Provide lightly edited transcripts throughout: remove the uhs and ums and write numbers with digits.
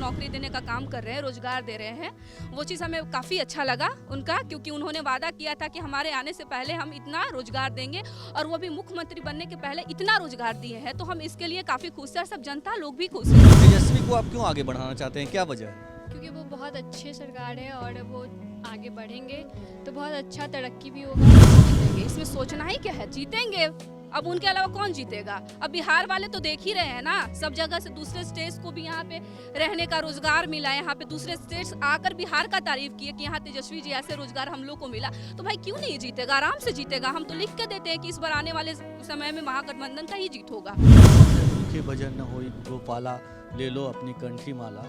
नौकरी देने का काम कर रहे हैं, रोजगार दे रहे हैं। वो चीज़ हमें काफ़ी अच्छा लगा उनका, क्योंकि उन्होंने वादा किया था कि हमारे आने से पहले हम इतना रोजगार देंगे, और वो भी मुख्यमंत्री बनने के पहले इतना रोजगार दिए हैं। तो हम इसके लिए काफ़ी खुश हैं और सब जनता लोग भी खुश हैं। तेजस्वी को आप क्यों आगे बढ़ाना चाहते हैं, क्या वजह है? क्योंकि वो बहुत अच्छे सरकार है और वो आगे बढ़ेंगे तो बहुत अच्छा तरक्की भी होगा। इसमें सोचना ही क्या है, जीतेंगे। अब उनके अलावा कौन जीतेगा? अब बिहार वाले तो देख ही रहे हैं ना, सब जगह से दूसरे स्टेट्स को भी यहाँ पे रहने का रोजगार मिला। यहाँ पे दूसरे स्टेट्स आकर बिहार का तारीफ किए कि यहाँ तेजस्वी जी ऐसे रोजगार हम लोग को मिला। तो भाई क्यों नहीं जीतेगा? आराम से जीतेगा। हम तो लिख के देते हैं कि इस बार आने वाले समय में महागठबंधन का ही जीत होगा। भूखे भजन न होई गोपाला, ले लो अपनी कंठी माला।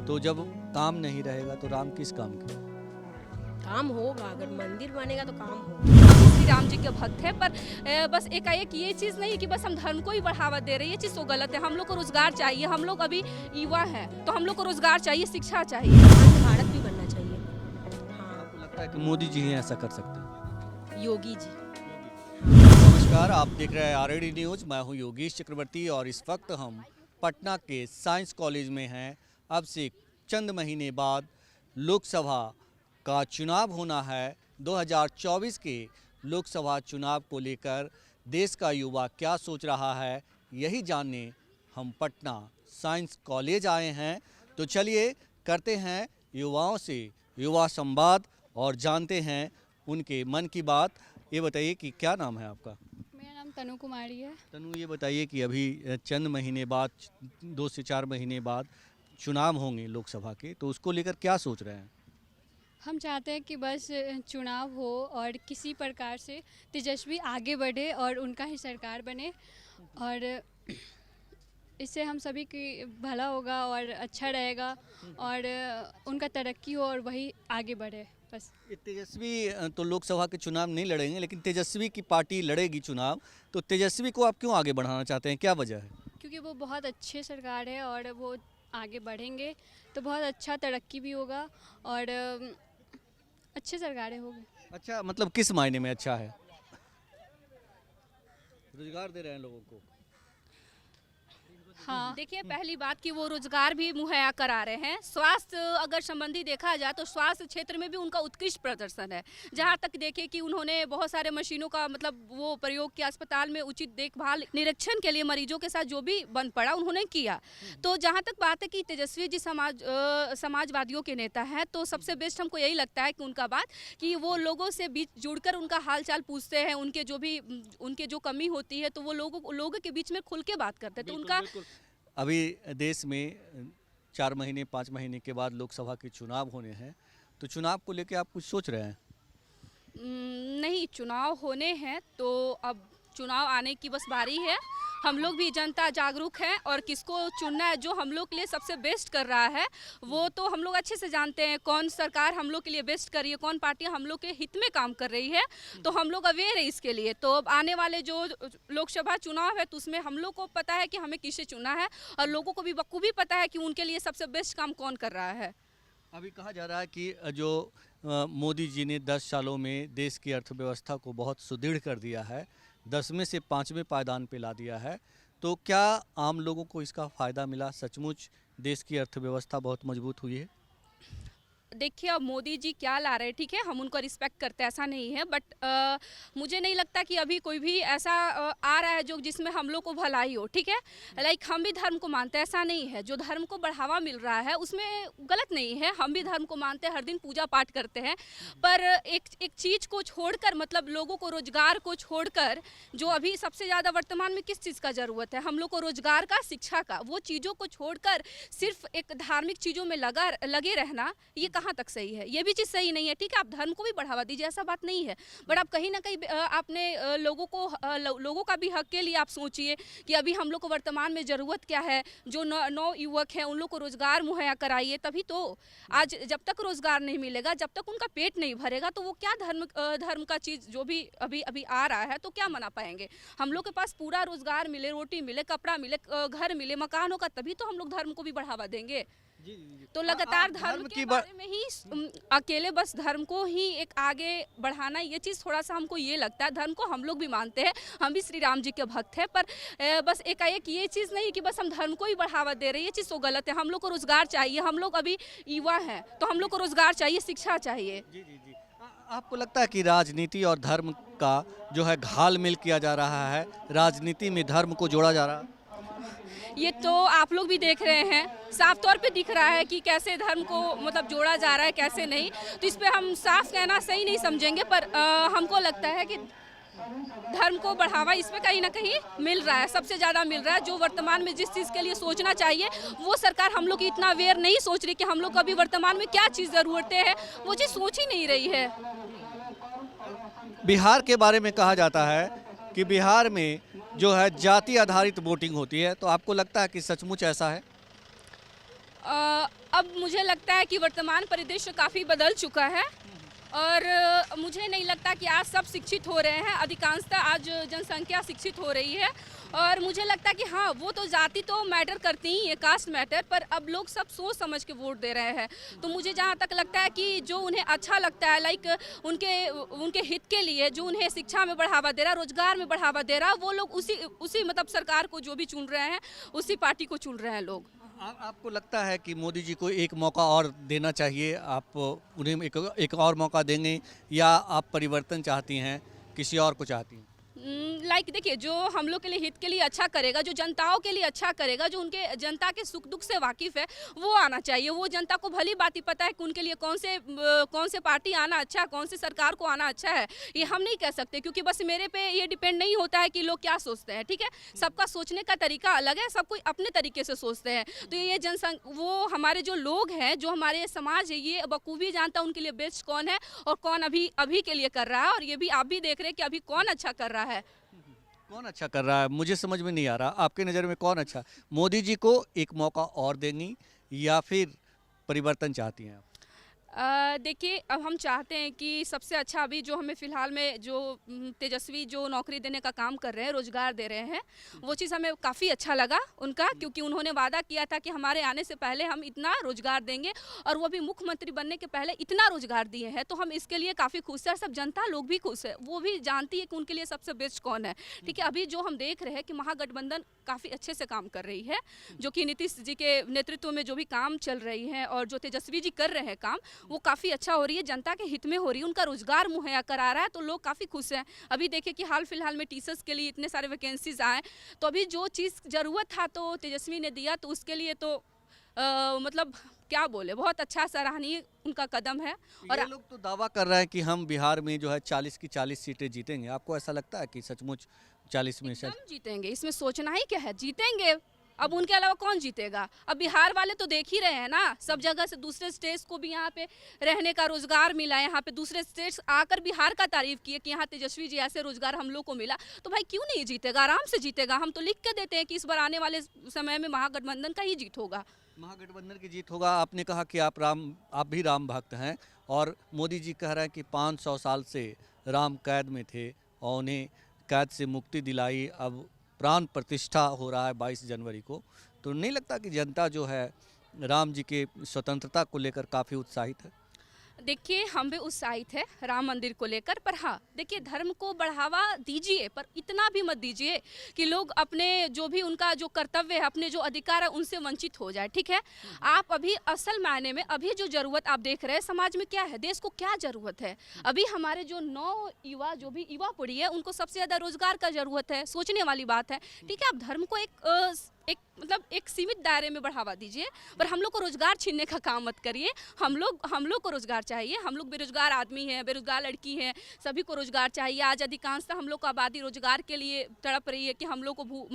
तो जब काम नहीं रहेगा तो राम किस काम के? काम होगा, अगर मंदिर बनेगा तो काम होगा। श्री राम जी के भक्त है, पर बस एकाएक ये चीज़ नहीं कि बस हम धर्म को ही बढ़ावा दे रहे हैं, ये चीज़ तो गलत है। हम लोग को रोजगार चाहिए, हम लोग अभी युवा हैं, तो हम लोग को रोजगार चाहिए, शिक्षा चाहिए। भारत भी बनना चाहिए। हाँ, आपको लगता है कि मोदी जी ही ऐसा कर सकते हैं? योगी जी। नमस्कार, आप देख रहे हैं आरएडी न्यूज़। मैं हूं योगेश चक्रवर्ती और इस वक्त हम पटना के साइंस कॉलेज में हैं। अब से चंद महीने बाद लोकसभा का चुनाव होना है। 2024 के लोकसभा चुनाव को लेकर देश का युवा क्या सोच रहा है, यही जानने हम पटना साइंस कॉलेज आए हैं। तो चलिए करते हैं युवाओं से युवा संवाद और जानते हैं उनके मन की बात। ये बताइए कि क्या नाम है आपका? मेरा नाम तनु कुमारी है। तनु, ये बताइए कि अभी चंद महीने बाद, 2 से 4 महीने बाद चुनाव होंगे लोकसभा के, तो उसको लेकर क्या सोच रहे हैं? हम चाहते हैं कि बस चुनाव हो और किसी प्रकार से तेजस्वी आगे बढ़े और उनका ही सरकार बने, और इससे हम सभी की भला होगा और अच्छा रहेगा और उनका तरक्की हो और वही आगे बढ़े बस। ये तेजस्वी तो लोकसभा के चुनाव नहीं लड़ेंगे, लेकिन तेजस्वी की पार्टी लड़ेगी चुनाव। तो तेजस्वी को आप क्यों आगे बढ़ाना चाहते हैं, क्या वजह है? क्योंकि वो बहुत अच्छे सरकार है और वो आगे बढ़ेंगे तो बहुत अच्छा तरक्की भी होगा और अच्छे सरकारें होंगी। अच्छा, मतलब किस मायने में अच्छा है? रोजगार दे रहे हैं लोगों को। हाँ, देखिए, पहली बात कि वो रोजगार भी मुहैया करा रहे हैं। स्वास्थ्य अगर संबंधी देखा जाए तो स्वास्थ्य क्षेत्र में भी उनका उत्कृष्ट प्रदर्शन है। जहाँ तक देखे कि उन्होंने बहुत सारे मशीनों का मतलब वो प्रयोग किया, अस्पताल में उचित देखभाल निरीक्षण के लिए मरीजों के साथ जो भी बन पड़ा उन्होंने किया। तो जहाँ तक बात है कि तेजस्वी जी समाजवादियों के नेता हैं, तो सबसे बेस्ट हमको यही लगता है कि उनका बात कि वो लोगों से बीच जुड़कर उनका हाल चाल पूछते हैं, उनके जो कमी होती है तो वो लोगों के बीच में खुल के बात करते हैं। तो उनका अभी देश में 4 महीने 5 महीने के बाद लोकसभा के चुनाव होने हैं, तो चुनाव को लेकर आप कुछ सोच रहे हैं? नहीं, चुनाव होने हैं तो अब चुनाव आने की बस बारी है। हम लोग भी जनता जागरूक हैं और किसको चुनना है, जो हम लोग के लिए सबसे बेस्ट कर रहा है वो तो हम लोग अच्छे से जानते हैं। कौन सरकार हम लोग के लिए बेस्ट कर रही है, कौन पार्टी हम लोग के हित में काम कर रही है, तो हम लोग अवेयर है इसके लिए। तो अब आने वाले जो लोकसभा चुनाव है तो उसमें हम लोग को पता है कि हमें किसे चुना है, और लोगों को भी बखूबी पता है कि उनके लिए सबसे बेस्ट काम कौन कर रहा है। अभी कहा जा रहा है कि जो मोदी जी ने 10 सालों में देश की अर्थव्यवस्था को बहुत सुदृढ़ कर दिया है, 10वें से 5वें पायदान पे ला दिया है। तो क्या आम लोगों को इसका फ़ायदा मिला? सचमुच देश की अर्थव्यवस्था बहुत मजबूत हुई है? देखिए, अब मोदी जी क्या ला रहे हैं, ठीक है, हम उनको रिस्पेक्ट करते हैं, ऐसा नहीं है, बट मुझे नहीं लगता कि अभी कोई भी ऐसा आ रहा है जो जिसमें हम लोग को भलाई हो, ठीक है। लाइक हम भी धर्म को मानते हैं, ऐसा नहीं है। जो धर्म को बढ़ावा मिल रहा है उसमें गलत नहीं है, हम भी धर्म को मानते हैं, हर दिन पूजा पाठ करते हैं। पर एक चीज़ को छोड़कर, मतलब लोगों को रोजगार को छोड़कर, जो अभी सबसे ज़्यादा वर्तमान में किस चीज़ का ज़रूरत है, हम लोग को रोजगार का, शिक्षा का, वो चीज़ों को छोड़कर सिर्फ एक धार्मिक चीज़ों में लगे रहना, ये कहाँ तक सही है? ये भी चीज़ सही नहीं है, ठीक है। आप धर्म को भी बढ़ावा दीजिए, ऐसा बात नहीं है, बट आप कहीं ना कहीं आपने लोगों का भी हक के लिए आप सोचिए कि अभी हम लोग को वर्तमान में ज़रूरत क्या है। जो नौ युवक हैं उन लोग को रोजगार मुहैया कराइए, तभी तो। आज जब तक रोजगार नहीं मिलेगा, जब तक उनका पेट नहीं भरेगा, तो वो क्या धर्म का चीज़ जो भी अभी आ रहा है तो क्या मना पाएंगे। हम लोग के पास पूरा रोजगार मिले, रोटी मिले, कपड़ा मिले, घर मिले, मकान होगा, तभी तो हम लोग धर्म को भी बढ़ावा देंगे। जी जी तो लगातार आप धर्म धर्म के की बारे में ही अकेले बस धर्म को ही एक आगे बढ़ाना, ये चीज़ थोड़ा सा हमको ये लगता है। धर्म को हम लोग भी मानते हैं, हम भी श्री राम जी के भक्त हैं, पर बस एकाएक ये चीज़ नहीं कि बस हम धर्म को ही बढ़ावा दे रहे हैं, ये चीज़ तो गलत है। हम लोग को रोजगार चाहिए, हम लोग अभी युवा हैं तो हम लोग को रोजगार चाहिए, शिक्षा चाहिए। जी जी जी आपको लगता है कि राजनीति और धर्म का जो है घाल-मेल किया जा रहा है, राजनीति में धर्म को जोड़ा जा रहा है? ये तो आप लोग भी देख रहे हैं, साफ तौर पे दिख रहा है कि कैसे धर्म को मतलब जोड़ा जा रहा है, कैसे नहीं। तो इस पे हम साफ कहना सही नहीं समझेंगे, पर हमको लगता है कि धर्म को बढ़ावा इसमें कहीं ना कहीं मिल रहा है, सबसे ज़्यादा मिल रहा है। जो वर्तमान में जिस चीज़ के लिए सोचना चाहिए वो सरकार हम लोग की इतना अवेयर नहीं सोच रही कि हम लोग को अभी वर्तमान में क्या चीज़ ज़रूरतें हैं, वो चीज़ सोच ही नहीं रही है। बिहार के बारे में कहा जाता है कि बिहार में जो है जाति आधारित वोटिंग होती है, तो आपको लगता है कि सचमुच ऐसा है? अब मुझे लगता है कि वर्तमान परिदृश्य काफ़ी बदल चुका है और मुझे नहीं लगता कि आज सब शिक्षित हो रहे हैं। अधिकांशतः आज जनसंख्या शिक्षित हो रही है और मुझे लगता है कि हाँ, वो तो जाति तो मैटर करती ही है, कास्ट मैटर, पर अब लोग सब सोच समझ के वोट दे रहे हैं। तो मुझे जहाँ तक लगता है कि जो उन्हें अच्छा लगता है, लाइक उनके हित के लिए, जो उन्हें शिक्षा में बढ़ावा दे रहा, रोजगार में बढ़ावा दे रहा, वो लोग उसी मतलब सरकार को जो भी चुन रहे हैं, उसी पार्टी को चुन रहे हैं लोग। आपको लगता है कि मोदी जी को एक मौका और देना चाहिए, आप उन्हें एक और मौका देंगे या आप परिवर्तन चाहती हैं, किसी और को चाहती हैं? लाइक देखिए, जो हम लोग के लिए हित के लिए अच्छा करेगा, जो जनताओं के लिए अच्छा करेगा, जो उनके जनता के सुख दुख से वाकिफ़ है, वो आना चाहिए। वो जनता को भली बात पता है कि उनके लिए कौन से पार्टी आना अच्छा है, कौन से सरकार को आना अच्छा है। ये हम नहीं कह सकते, क्योंकि बस मेरे पे ये डिपेंड नहीं होता है कि लोग क्या सोचते हैं, ठीक है। सबका सोचने का तरीका अलग है, सब कोई अपने तरीके से सोचते हैं। तो ये वो हमारे जो लोग हैं, जो हमारे समाज है, ये बखूबी जानता है उनके लिए बेस्ट कौन है और कौन अभी के लिए कर रहा है। और ये भी आप भी देख रहे हैं कि अभी कौन अच्छा कर रहा है। कौन अच्छा कर रहा है? मुझे समझ में नहीं आ रहा, आपके नज़र में कौन अच्छा? मोदी जी को एक मौका और देंगी या फिर परिवर्तन चाहती हैं आप? देखिए, अब हम चाहते हैं कि सबसे अच्छा अभी जो हमें फ़िलहाल में जो तेजस्वी जो नौकरी देने का काम कर रहे हैं, रोज़गार दे रहे हैं, वो चीज़ हमें काफ़ी अच्छा लगा उनका, क्योंकि उन्होंने वादा किया था कि हमारे आने से पहले हम इतना रोज़गार देंगे, और वो भी मुख्यमंत्री बनने के पहले इतना रोज़गार दिए हैं। तो हम इसके लिए काफ़ी खुश हैं, सब जनता लोग भी खुश है, वो भी जानती है कि उनके लिए सबसे बेस्ट कौन है, ठीक है। अभी जो हम देख रहे हैं कि महागठबंधन काफ़ी अच्छे से काम कर रही है, जो कि नीतीश जी के नेतृत्व में जो भी काम चल रही है और जो तेजस्वी जी कर रहे हैं काम, वो काफ़ी अच्छा हो रही है, जनता के हित में हो रही है, उनका रोजगार मुहैया करा रहा है, तो लोग काफ़ी खुश हैं। अभी देखिए कि हाल फिलहाल में टीचर्स के लिए इतने सारे वैकेंसीज आए, तो अभी जो चीज़ ज़रूरत था तो तेजस्वी ने दिया, तो उसके लिए तो मतलब क्या बोले, बहुत अच्छा सराहनीय उनका कदम है। और ये लोग तो दावा कर रहे हैं कि हम बिहार में जो है 40 की 40 सीटें जीतेंगे, आपको ऐसा लगता है कि सचमुच 40 में से? एकदम जीतेंगे, इसमें सोचना ही क्या है, जीतेंगे। अब उनके अलावा कौन जीतेगा? अब बिहार वाले तो देख ही रहे हैं ना, सब जगह से दूसरे स्टेट्स को भी यहाँ पे रहने का रोजगार मिला, यहाँ पे दूसरे स्टेट्स आकर बिहार का तारीफ किए कि यहाँ तेजस्वी जी ऐसे रोजगार हम लोग को मिला, तो भाई क्यों नहीं जीतेगा? आराम से जीतेगा। हम तो लिख के देते हैं कि इस बार आने वाले समय में महागठबंधन का ही जीत होगा। महागठबंधन की जीत होगा। आपने कहा कि आप भी राम भक्त हैं और मोदी जी कह रहे हैं कि 500 साल से राम कैद में थे और उन्हें कैद से मुक्ति दिलाई, अब प्राण प्रतिष्ठा हो रहा है 22 जनवरी को। तो नहीं लगता कि जनता जो है राम जी के स्वतंत्रता को लेकर काफ़ी उत्साहित है? देखिए, हम भी उत्साहित है राम मंदिर को लेकर, पर हाँ देखिए, धर्म को बढ़ावा दीजिए, पर इतना भी मत दीजिए कि लोग अपने जो भी उनका जो कर्तव्य है, अपने जो अधिकार है, उनसे वंचित हो जाए, ठीक है। आप अभी असल मायने में अभी जो ज़रूरत आप देख रहे हैं समाज में क्या है, देश को क्या ज़रूरत है, अभी हमारे जो नौ युवा जो भी युवा पीढ़ी है, उनको सबसे ज़्यादा रोजगार का ज़रूरत है, सोचने वाली बात है, ठीक है। आप धर्म को एक सीमित दायरे में बढ़ावा दीजिए, पर हम लोग को रोजगार छीनने का काम मत करिए। हम लोग को रोजगार चाहिए, हम लोग बेरोजगार आदमी हैं, बेरोजगार लड़की हैं, सभी को रोजगार चाहिए। आज अधिकांशतः हम लोग को आबादी रोजगार के लिए तड़प रही है कि हम लोग को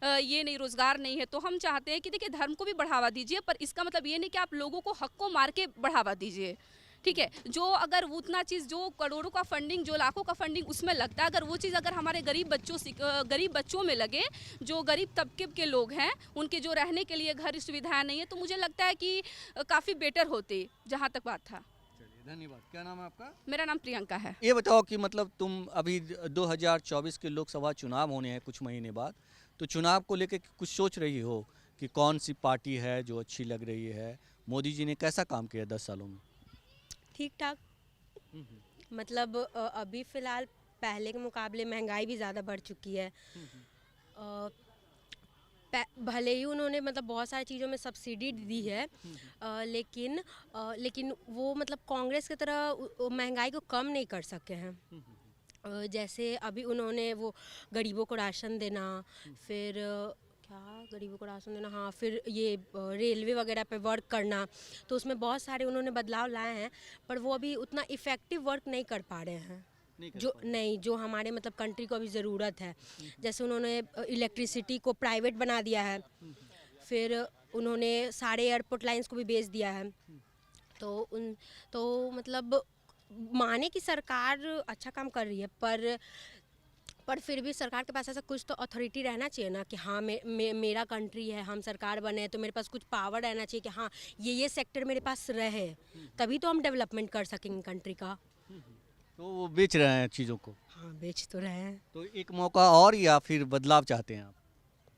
ये नहीं, रोजगार नहीं है। तो हम चाहते हैं कि देखिए, धर्म को भी बढ़ावा दीजिए, पर इसका मतलब ये नहीं कि आप लोगों को हक को मार के बढ़ावा दीजिए, ठीक है। जो अगर उतना चीज़ जो करोड़ों का फंडिंग, जो लाखों का फंडिंग उसमें लगता है, अगर वो चीज़ अगर हमारे गरीब बच्चों में लगे, जो गरीब तबके के लोग हैं, उनके जो रहने के लिए घर सुविधाएं नहीं है, तो मुझे लगता है कि काफ़ी बेटर होती, जहाँ तक बात था। चलिए, धन्यवाद। क्या नाम है आपका? मेरा नाम प्रियंका है। ये बताओ कि मतलब तुम अभी 2024 के लोकसभा चुनाव होने हैं कुछ महीने बाद, तो चुनाव को लेकर कुछ सोच रही हो कि कौन सी पार्टी है जो अच्छी लग रही है? मोदी जी ने कैसा काम किया 10 सालों में? ठीक ठाक। मतलब अभी फ़िलहाल पहले के मुकाबले महंगाई भी ज़्यादा बढ़ चुकी है। अ, भले ही उन्होंने मतलब बहुत सारी चीज़ों में सब्सिडी दी है, लेकिन वो मतलब कांग्रेस की तरह महंगाई को कम नहीं कर सके हैं। जैसे अभी उन्होंने वो गरीबों को राशन देना, फिर क्या गरीबों को राशन देना, हाँ, फिर ये रेलवे वगैरह पे वर्क करना, तो उसमें बहुत सारे उन्होंने बदलाव लाए हैं, पर वो अभी उतना इफ़ेक्टिव वर्क नहीं कर पा रहे हैं जो हमारे मतलब कंट्री को अभी ज़रूरत है। जैसे उन्होंने इलेक्ट्रिसिटी को प्राइवेट बना दिया है, फिर उन्होंने सारे एयरपोर्ट लाइंस को भी बेच दिया है। तो मतलब माने कि सरकार अच्छा काम कर रही है, पर फिर भी सरकार के पास ऐसा कुछ तो अथॉरिटी रहना चाहिए ना कि हाँ मेरा कंट्री है, हम सरकार बने तो मेरे पास कुछ पावर रहना चाहिए कि हाँ ये सेक्टर मेरे पास रहे, तभी तो हम डेवलपमेंट कर सकेंगे कंट्री का। तो वो बेच रहे हैं चीज़ों को। हाँ, बेच तो रहे हैं। तो एक मौका और या फिर बदलाव चाहते हैं आप?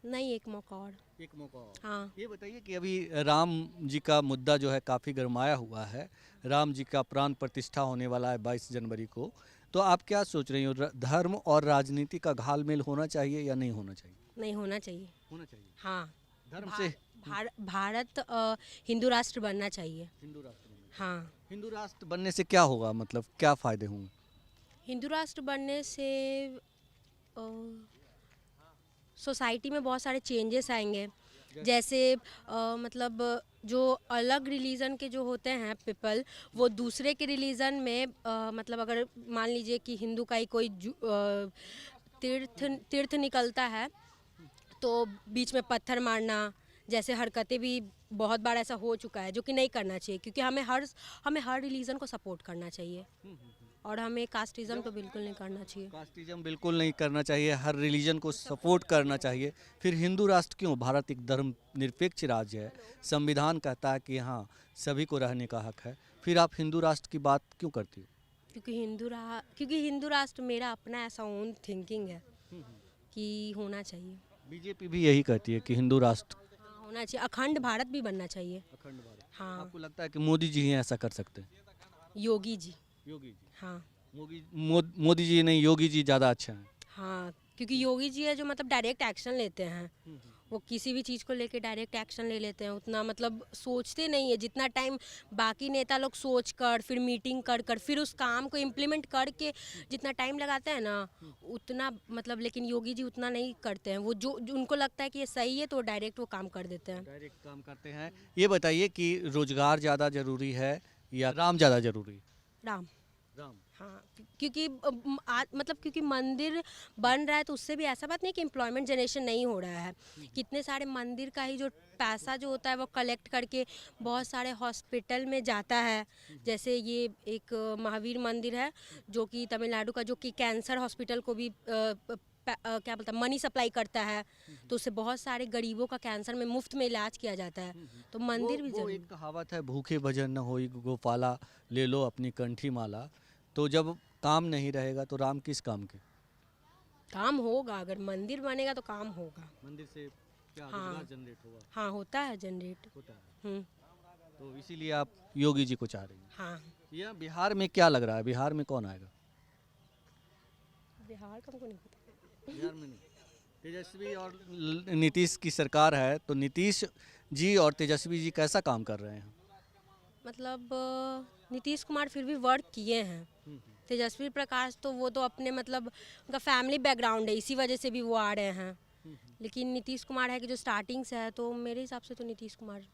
नहीं, एक मौका और। एक मौका और। हाँ। ये बताइए कि अभी राम जी का मुद्दा जो है काफ़ी गरमाया हुआ है। राम जी का प्राण प्रतिष्ठा होने वाला है 22 जनवरी को। तो आप क्या सोच रही हो, धर्म और राजनीति का घालमेल होना चाहिए या नहीं होना चाहिए? नहीं होना चाहिए। होना चाहिए। हाँ। धर्म से भारत हिंदू राष्ट्र बनना चाहिए। हिंदू राष्ट्र बनना। हाँ। हिंदू राष्ट्र बनने से क्या होगा, मतलब क्या फ़ायदे होंगे? हिंदू राष्ट्र बनने से सोसाइटी में बहुत सारे चेंजेस आएंगे। जैसे मतलब जो अलग रिलीजन के जो होते हैं पीपल, वो दूसरे के रिलीजन में मतलब अगर मान लीजिए कि हिंदू का ही कोई तीर्थ निकलता है, तो बीच में पत्थर मारना जैसे हरकतें भी बहुत बार ऐसा हो चुका है, जो कि नहीं करना चाहिए, क्योंकि हमें हर रिलीजन को सपोर्ट करना चाहिए, और हमें कास्टिज़म तो बिल्कुल नहीं करना चाहिए। कास्टिज्म बिल्कुल नहीं करना चाहिए, हर रिलीजन को सपोर्ट करना चाहिए। फिर हिंदू राष्ट्र क्यों? भारत एक धर्मनिरपेक्ष राज्य है, संविधान कहता है कि हाँ सभी को रहने का हक है। फिर आप हिंदू राष्ट्र की बात क्यों करती हो? क्योंकि हिंदू राष्ट्र मेरा अपना ऐसा ओन थिंकिंग है कि होना चाहिए। बीजेपी भी यही कहती है कि हिंदू राष्ट्र होना चाहिए, अखंड भारत भी बनना चाहिए। अखंड भारत। हाँ। आपको लगता है कि मोदी जी ही ऐसा कर सकते हैं? योगी जी। योगी जी। हाँ। मोदी जी नहीं, योगी जी ज़्यादा अच्छा हैं। हाँ, क्योंकि योगी जी है जो मतलब डायरेक्ट एक्शन लेते हैं। वो किसी भी चीज़ को लेके डायरेक्ट एक्शन ले लेते हैं, उतना मतलब सोचते नहीं है। जितना टाइम बाकी नेता लोग सोच कर, फिर मीटिंग कर फिर उस काम को इम्प्लीमेंट करके जितना टाइम लगाते हैं ना, उतना मतलब, लेकिन योगी जी उतना नहीं करते हैं। वो जो उनको लगता है कि ये सही है तो डायरेक्ट वो काम कर देते हैं। डायरेक्ट काम करते हैं। ये बताइए कि रोजगार ज़्यादा ज़रूरी है या राम ज़्यादा ज़रूरी? राम। राम। हाँ, क्योंकि मतलब क्योंकि मंदिर बन रहा है, तो उससे भी ऐसा बात नहीं कि एम्प्लॉयमेंट जनरेशन नहीं हो रहा है। कितने सारे मंदिर का ही जो पैसा जो होता है वो कलेक्ट करके बहुत सारे हॉस्पिटल में जाता है। जैसे ये एक महावीर मंदिर है जो कि तमिलनाडु का, जो कि कैंसर हॉस्पिटल को भी क्या बोलता है, मनी सप्लाई करता है, तो उससे बहुत सारे गरीबों का कैंसर में मुफ्त में इलाज किया जाता है। तो मंदिर भी वो जरूरी। एक कहावत है, भूखे भजन न होई गोपाला, ले लो अपनी कंठी माला। तो जब काम नहीं रहेगा तो राम किस काम के? काम होगा, अगर मंदिर बनेगा तो काम होगा। मंदिर से क्या हाँ। रोजगार जनरेट होगा? हाँ, होता है जनरेट। होता है। हम्म। तो इसीलिए आप योगी जी को चाह रही हैं। हाँ। या बिहार में क्या लग रहा है, बिहार में कौन आएगा? बिहार का हमको नहीं पता। बिहार में नहीं। तेजस्वी और नीतीश की सरकार है, तो नीतीश जी और तेजस्वी जी कैसा काम कर रहे हैं? मतलब नीतीश कुमार फिर भी वर्क किए हैं। तेजस्वी प्रकाश तो वो तो अपने मतलब उनका फैमिली बैकग्राउंड है, इसी वजह से भी वो आ रहे हैं। लेकिन नीतीश कुमार है कि जो स्टार्टिंग से है, तो मेरे हिसाब से तो नीतीश कुमार।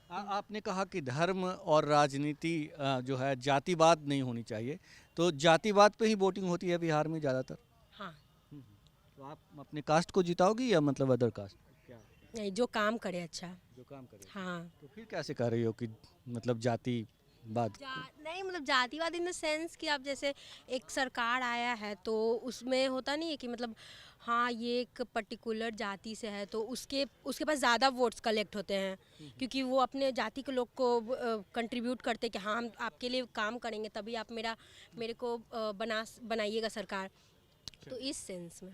आपने कहा कि धर्म और राजनीति जो है जातिवाद नहीं होनी चाहिए, तो जातिवाद पे ही वोटिंग होती है बिहार में ज़्यादातर। हाँ। तो आप अपने कास्ट को जिताओगी या मतलब अदर कास्ट? क्या नहीं, जो काम करे अच्छा। जो काम करे। हाँ। तो फिर कैसे कह रही हो कि मतलब जातिवाद? नहीं, मतलब जातिवाद इन द सेंस कि आप जैसे एक सरकार आया है तो उसमें होता नहीं है कि मतलब हाँ ये एक पर्टिकुलर जाति से है, तो उसके पास ज़्यादा वोट्स कलेक्ट होते हैं, क्योंकि वो अपने जाति के लोग को कंट्रीब्यूट करते हैं कि हाँ हम आपके लिए काम करेंगे, तभी आप मेरे को बनाइएगा सरकार। तो इस सेंस में